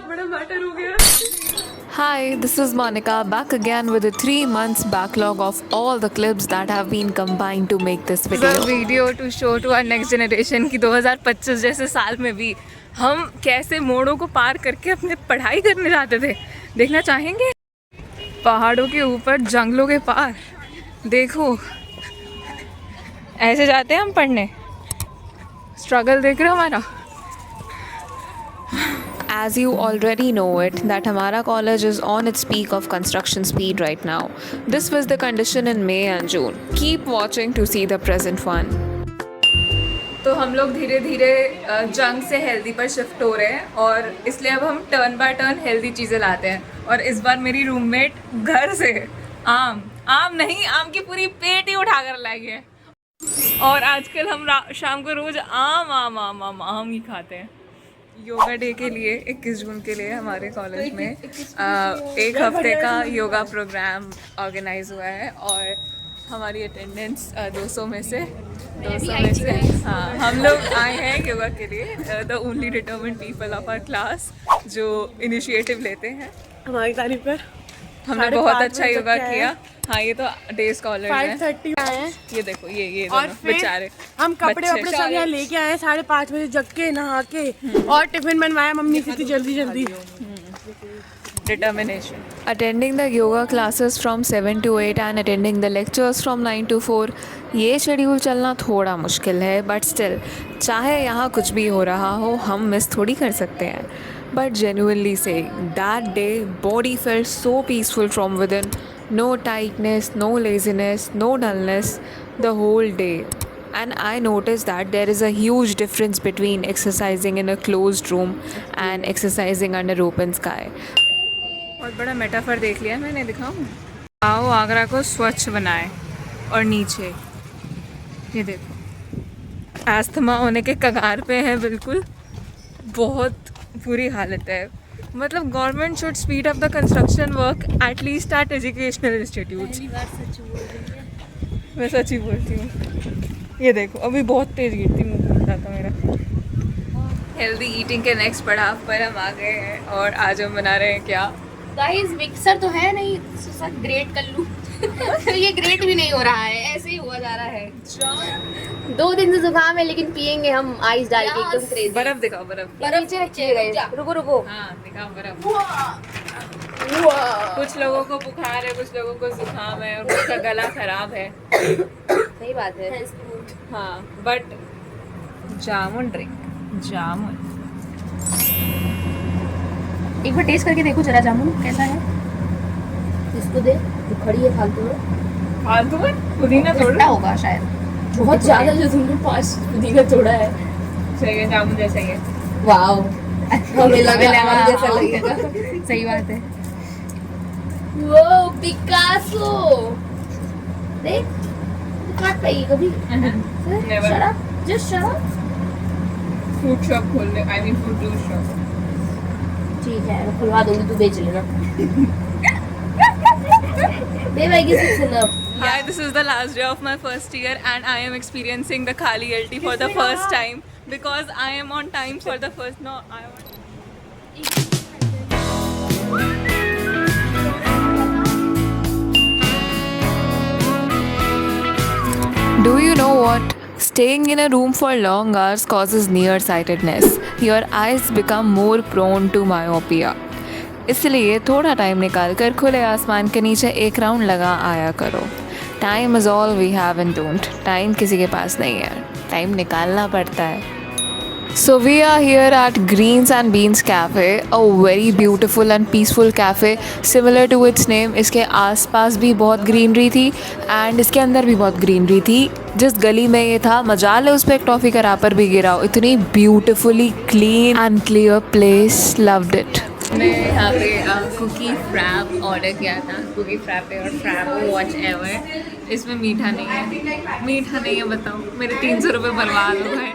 बहुत बड़ा मैटर हो गया। Hi, this is Monica back again with a 3 months backlog of all the clips that have been combined to make this video. The video to show to our next generation कि 2025 जैसे साल में भी हम कैसे मोड़ों को पार करके अपने पढ़ाई करने जाते थे, देखना चाहेंगे? पहाड़ों के ऊपर, जंगलों के पार, देखो ऐसे जाते हैं हम पढ़ने। स्ट्रगल देख रहे हो हमारा। As you already know it, that Hamara college is on its peak of construction speed right now. This was the condition in May and June. Keep watching to see the present one. तो हम लोग धीरे धीरे junk से healthy पर shift हो रहे हैं और इसलिए अब हम टर्न बाय टर्न हेल्दी चीज़ें लाते हैं। और इस बार मेरी रूममेट घर से आम नहीं, आम की पूरी पेट ही उठा कर लाई है। और आजकल हम शाम को रोज़ आम ही खाते हैं। योगा डे के लिए 21 जून के लिए हमारे कॉलेज में एक हफ्ते का योगा प्रोग्राम ऑर्गेनाइज हुआ है और हमारी अटेंडेंस 200 में से हाँ हम लोग आए हैं योगा के लिए। The only determined people of our class जो इनिशिएटिव लेते हैं। हमारी तारीफ कर। हमने बहुत अच्छा योगा किया। हाँ ये तो डे स्कॉलर है। 5:30 आए हैं। ये देखो ये और दोनों बेचारे हम कपड़े वपड़े सब यहाँ लेके आए 5:30 बजे जग के नहा के और टिफिन बनवाया मम्मी से थी जल्दी। Determination. Attending the yoga classes from 7 to 8 and attending the lectures from 9 to 4, ये शेड्यूल चलना थोड़ा मुश्किल है, बट स्टिल चाहे यहाँ कुछ भी हो रहा हो हम मिस थोड़ी कर सकते हैं। But genuinely saying, that day body felt so peaceful from within. No tightness, no laziness, no dullness, the whole day. And I noticed that there is a huge difference between exercising in a closed room and exercising under open sky. बहुत बड़ा metaphor देख लिया मैंने, दिखाऊं? आओ आगरा को स्वच्छ बनाए और नीचे ये देखो अस्थमा होने के कगार पे है, बिल्कुल बहुत बुरी हालत है। मतलब government should speed up the construction work at least at educational institutes. मैं सच ही बोलती हूँ। ये देखो अभी बहुत तेज गिरती, मुँह फूट जाता मेरा। हेल्दी ईटिंग के नेक्स्ट पड़ाव पर हम आ गए हैं और आज हम बना रहे हैं क्या? गाइस मिक्सर तो है नहीं, ग्रेट कर लूं। ये ग्रेट भी नहीं हो रहा है, ऐसे ही हुआ जा रहा है। 2 दिन से जुकाम है लेकिन पियेंगे हम आइस डाल के एकदम क्रेजी। बर्फ दिखाओ, बर्फ नीचे रखिए गाइस। रुको हाँ दिखाओ बर्फ। कुछ लोगों को बुखार है, कुछ लोगों को जुकाम है और कुछ का गला खराब है। सही बात है। हाँ बट जामुन ड्रिंक, जामुन एक बार टेस्ट करके देखो जरा जामुन कैसा है। इसको दे, जो खड़ी है फालतू में पुदीना थोड़ा तोड़ा होगा शायद, बहुत ज्यादा जो तुमने 5 पुदीना तोड़ा है। सही है, जामुन जैसा ही है। वाओ हमें लगा आम जैसा लगेगा। सही बात है। वो पिकासो देख, तू काट पाएगी कभी? Never. Shut up, just shut up. Fruit shop खोल ले, I mean fruit juice shop. ठीक है मैं खुलवा दूंगी, तू बेच लेना। Babe, I guess it's enough. Hi, this is the last day of my first year and I am experiencing the Khali LT for the first time because I am on time for the first. No, I want. Do you know what? Staying in a room for long hours causes nearsightedness. Your eyes become more prone to myopia. इसलिए थोड़ा time निकाल कर खुले आसमान के नीचे एक round लगा आया करो। Time is all we have and don't. Time किसी के पास नहीं है, टाइम निकालना पड़ता है। So we are here at Greens and Beans Cafe, a very beautiful and peaceful cafe similar to its name. इसके आसपास भी बहुत ग्रीनरी थी एंड इसके अंदर भी बहुत ग्रीनरी थी। जिस गली में ये था मजाल है उस पर एक टॉफ़ी का रैपर भी गिरा हो। इतनी beautifully clean and clear place, loved it. मैंने यहाँ पे कुकी फ्रैप ऑर्डर किया था, कुकी फ्रैप और फ्रैप वॉच एवर। इसमें मीठा नहीं है, बताओ मेरे 300 रुपये बर्बाद हो गए।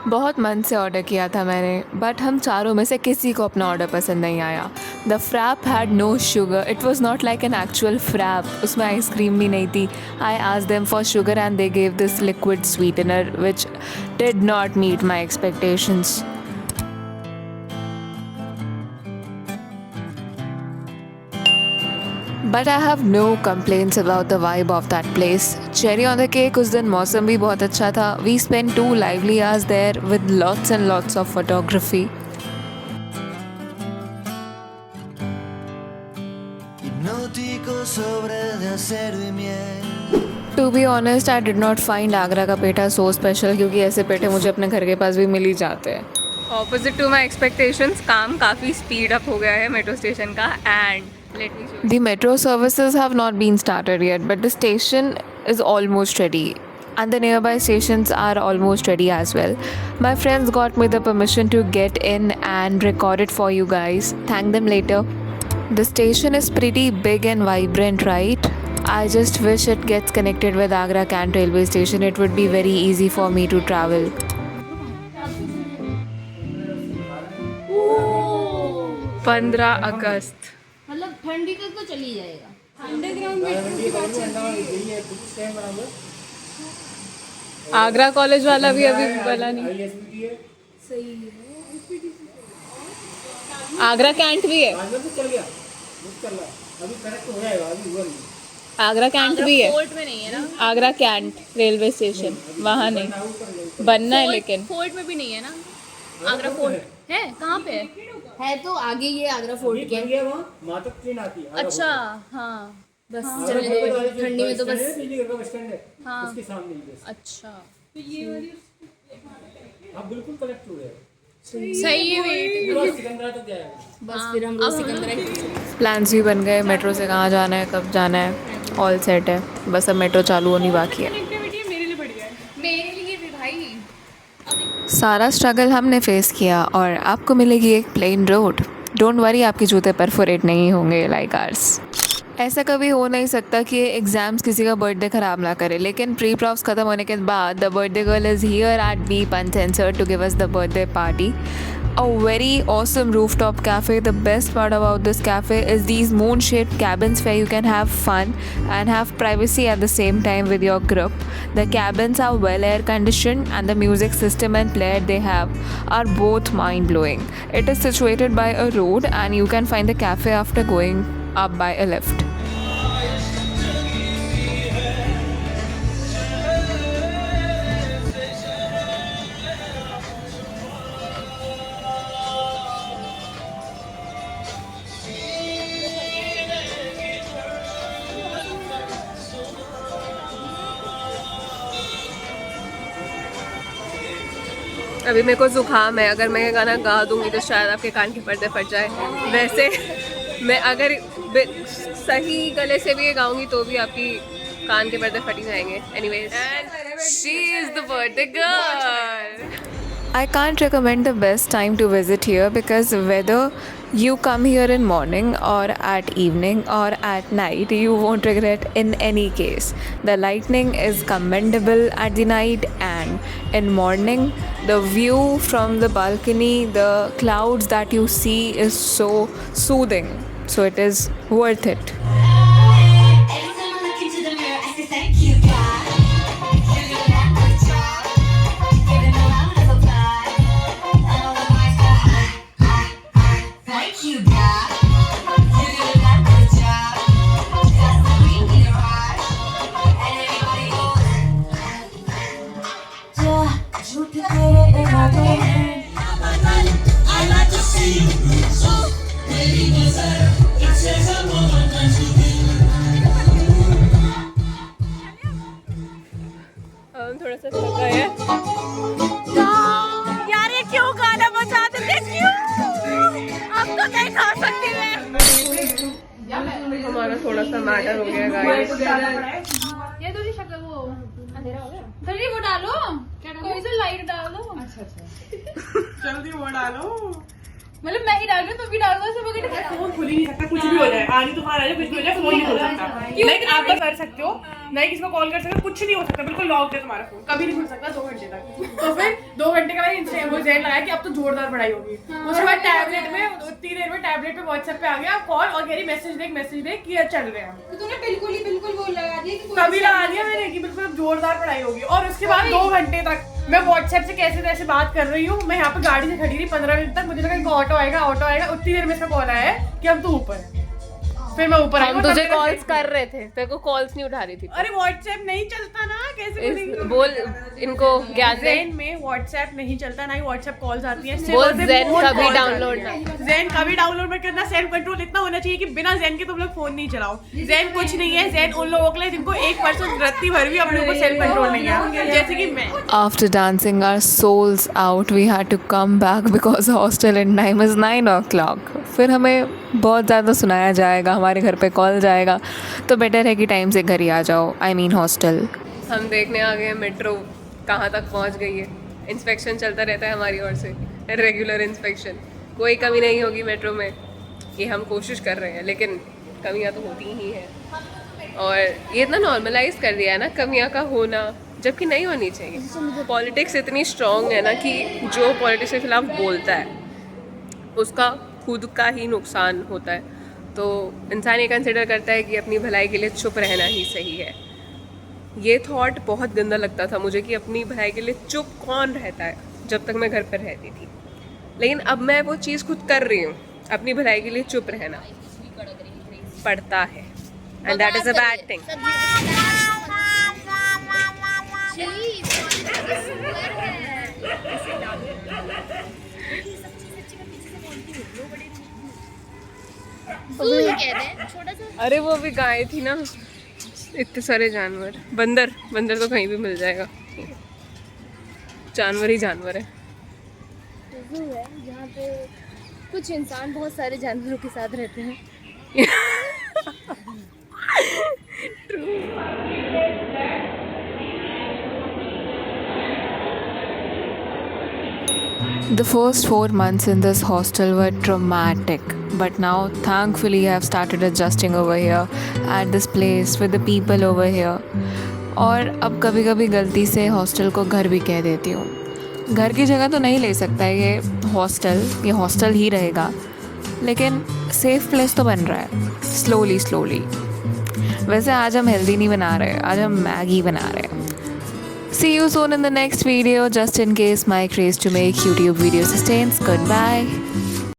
बहुत मन से ऑर्डर किया था मैंने, बट हम चारों में से किसी को अपना ऑर्डर पसंद नहीं आया। The frap had no sugar, it was not like an actual frap. उसमें आइसक्रीम भी नहीं थी। I asked them for sugar and they gave this liquid sweetener which did not meet my expectations. But I have no complaints about the vibe of that place. Cherry on the cake, उस दिन मौसम भी बहुत अच्छा था. We spent 2 lively hours there with lots and lots of photography. Hipnótico sobre de acero y miel. To be honest, I did not find Agra का पेठा so special क्योंकि ऐसे पेठे मुझे अपने घर के पास भी मिल ही जाते हैं. ऑपोजिट टू माई एक्सपेक्टेशंस काम काफ़ी स्पीड अप हो गया है मेट्रो स्टेशन का. And let me show The metro services have not been started yet, but the station is almost ready. And the nearby stations are almost ready as well. My friends got me the permission to get in and record it for you guys. Thank them later. The station is pretty big and vibrant, right? I just wish it gets connected with Agra Cant railway station. It would be very easy for me to travel. 15 अगस्त. मतलब ठंडी तक तो चली जाएगा. Agra college वाला भी अभी बोला नहीं. आगरा कैंट भी है. आगरा कैंट भी है. फोर्ट में नहीं है ना. आगरा कैंट रेलवे स्टेशन वहाँ नहीं बनना है लेकिन. फोर्ट में भी नहीं है ना. आगरा फोर्ट है कहाँ पे है तो आगे ये आगरा फोर्ट के. अच्छा हाँ बस चलने दो. ठंडी में तो बस हाँ अच्छा बिल्कुल करेक्ट हो गया. सही है. वेट बस फिर हम लोग सिकंदरा प्लान्स भी बन गए. मेट्रो से कहाँ जाना है, कब जाना है, ऑल सेट है. बस अब मेट्रो चालू होनी बाकी है. मेरे लिए भी भाई. सारा स्ट्रगल हमने फेस किया और आपको मिलेगी एक प्लेन रोड. डोंट वरी, आपके जूते परफोरेट नहीं होंगे लाइक आर्स. ऐसा कभी हो नहीं सकता कि एग्ज़ाम्स किसी का बर्थडे ख़राब ना करे. लेकिन प्री प्रॉफ्स ख़त्म होने के बाद the birthday girl is here at be sponsor to give us the birthday party. A very awesome rooftop cafe. The best part about this cafe is these moon-shaped cabins where you can have fun and have privacy at the same time with your group. The cabins are well air conditioned and the music system and player they have are both mind-blowing. It is situated by a road and you can find the cafe after going up by a lift. अभी मेरे को ज़ुकाम है. अगर मैं ये गाना गा दूंगी तो शायद आपके कान के पर्दे फट जाए. वैसे मैं अगर सही गले से भी ये गाऊंगी तो भी आपकी कान के पर्दे फट ही जाएंगे. Anyways, and she is the birthday girl. I can't recommend the best time to visit here because whether you come here in morning or at evening or at night, you won't regret in any case. The lighting is commendable at the night and in morning the view from the balcony, the clouds that you see is so soothing. So it is worth it. Every time I look into the mirror, I say thank you, God. You're doing a good job. Giving a lot of applause. And all the boys go, thank you, God. You're doing a good job. That's the green in your heart. And everybody goes, झूठ तेरे इरादे हैं. I like to see you so. तेरी नज़र इससे सब थोड़ा सा थका है. यार ये क्यों गाना बजा देते क्यों? अब तो नहीं खा सकती मैं. हमारा थोड़ा सा मैटर हो गया गाइस. ये दूसरी शक्ल वो अंधेरा हो गया. चलिए वो डालो. कोई सा लाइट डाल दो. अच्छा जल्दी वो डालो. मतलब मैं ही डाल रही हूँ तुम भी डाल दो. सब अगर फोन खुल ही नहीं सकता. कुछ भी हो जाए, आधी तूफान आ जाए, कुछ भी हो जाए, फोन नहीं खुल सकता. लाइक आप बस कर सकते हो, नहीं किसी को कॉल कर सकते हो, कुछ नहीं हो सकता. बिल्कुल लॉक है तुम्हारा फोन, कभी नहीं खुल सकता 2 घंटे तक. तो फिर 2 घंटे के बाद वो जेल लगाया कि अब तो जोरदार पढ़ाई होगी. उसके बाद टैबलेट में उतनी देर में टैबलेट पे व्हाट्सएप पे आ गया कॉल और कह रही मैसेज देख कि चल रहे हैं. तो तूने बिल्कुल वो लगा दिया कि तभी लगा दिया मैंने कि बिल्कुल जोरदार पढ़ाई होगी. और उसके बाद 2 घंटे तक मैं व्हाट्सएप से कैसे तैसे बात कर रही हूँ. मैं यहाँ पे गाड़ी से खड़ी रही 15 मिनट तक. मुझे लगा इनका ऑटो आएगा. उतनी देर में इसका कॉल आया है कि अब तू ऊपर है. फिर मैं ऊपर आई हम और तुझे तब मेरा कॉल्स Zen- कर रहे थे, तेरे को कॉल्स नहीं उठा रही थी। अरे व्हाट्सएप नहीं चलता ना, कैसे करेंगे? बोल इनको ज्ञान दे। Zen में व्हाट्सएप नहीं चलता, ना ही व्हाट्सएप कॉल्स आती हैं। बोल Zen कभी डाउनलोड ना। Zen कभी डाउनलोड मत करना। सेल्फ कंट्रोल इतना होना चाहिए कि बिना Zen के तुम लोग फोन नहीं चलाओ। Zen कुछ नहीं है, Zen उन लोगों के लिए जिनको 1% रत्ती भर भी अपने ऊपर सेल्फ कंट्रोल नहीं है, जैसे कि मैं। After dancing our souls out, we had to come back because hostel in time is 9 o'clock. फिर हमें बहुत ज़्यादा सुनाया जाएगा, हमारे घर पे कॉल जाएगा, तो बेटर है कि टाइम से घर ही आ जाओ, आई मीन हॉस्टल। हम देखने आ गए हैं मेट्रो कहाँ तक पहुँच गई है। इंस्पेक्शन चलता रहता है हमारी ओर से, रेगुलर इंस्पेक्शन। कोई कमी नहीं होगी मेट्रो में, ये हम कोशिश कर रहे हैं, लेकिन कमियाँ तो होती ही हैं। और ये इतना नॉर्मलाइज कर दिया है ना कमियाँ का होना, जबकि नहीं होनी चाहिए। पॉलिटिक्स इतनी स्ट्रॉन्ग है ना कि जो पॉलिटिक्स के खिलाफ बोलता है उसका खुद का ही नुकसान होता है। तो इंसान ये कंसिडर करता है कि अपनी भलाई के लिए चुप रहना ही सही है। ये थॉट बहुत गंदा लगता था मुझे कि अपनी भलाई के लिए चुप कौन रहता है, जब तक मैं घर पर रहती थी। लेकिन अब मैं वो चीज़ खुद कर रही हूँ, अपनी भलाई के लिए चुप रहना पड़ता है, and that is a bad thing. अरे वो भी गाय थी ना, इतने सारे जानवर। बंदर तो कहीं भी मिल जाएगा, जानवर ही जानवर है। जहाँ पे कुछ इंसान बहुत सारे जानवरों के साथ रहते हैं। The first 4 months in this hostel were traumatic, but now thankfully I have started adjusting over here at this place with the people over here. और अब कभी कभी गलती से हॉस्टल को घर भी कह देती हूँ। घर की जगह तो नहीं ले सकता है ये हॉस्टल ही रहेगा, लेकिन सेफ प्लेस तो बन रहा है स्लोली। वैसे आज हम हेल्दी नहीं बना रहे, आज हम मैगी बना रहे हैं। See you soon in the next video. Just in case my craze to make YouTube videos sustains. Goodbye.